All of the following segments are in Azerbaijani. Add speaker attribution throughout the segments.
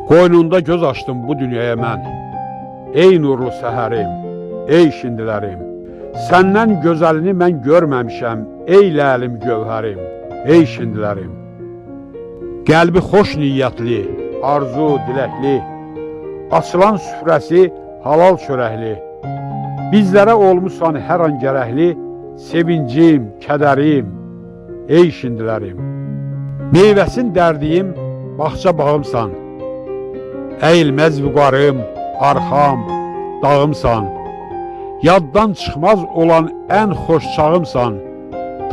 Speaker 1: Qoynunda göz açdım bu dünyaya mən. Ey nurlu səhərim, ey şindilərim. Səndən gözəlini mən görməmişəm, ey ləlim gövhərim, ey şindilərim. Qəlbi xoş niyyətli, arzu diləkli, açılan süfrəsi halal çörəkli. Bizlərə olmusan hər an gərəkli, sevincim, kədərim, ey şindilərim. Meyvəsin dərdiyim, bağça bağımsan. Əyilməz vüqarım, arxam, dağımsan. Yaddan çıxmaz olan ən xoş çağımsan.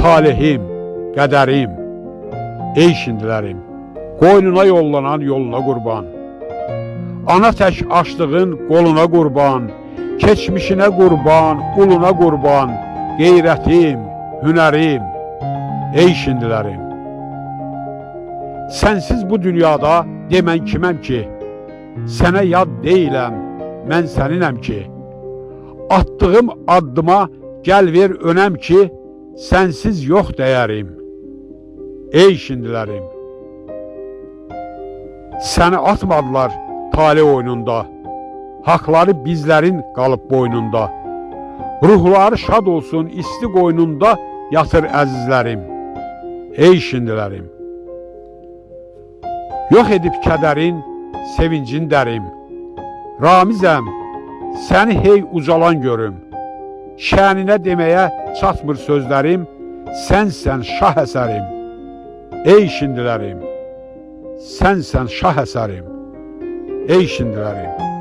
Speaker 1: Talihim, qədərim, ey şindilərim. Qoynuna yollanan yoluna qurban. Ana tək açdığın qoluna qurban. Keçmişinə qurban, uluna qurban. Qeyrətim, hünərim, ey şindilərim. Sənsiz bu dünyada demən kiməm ki? Sənə yad deyiləm, mən səninəm ki. Attığım addıma gəl ver önəm ki, sənsiz yox dəyərim, ey şindilərim. Səni atmadılar tale oyununda, haqları bizlərin qalıb boynunda. Ruhları şad olsun isti qoynunda yatır əzizlərim, ey şindilərim. Yox edib kədərin, sevincin dərim. Ramizəm, səni hey ucalan görüm. Şəninə deməyə çatmır sözlərim, sənsən şah əsərim, ey şindilərim. Sənsən şah əsərim, ey şindilərim.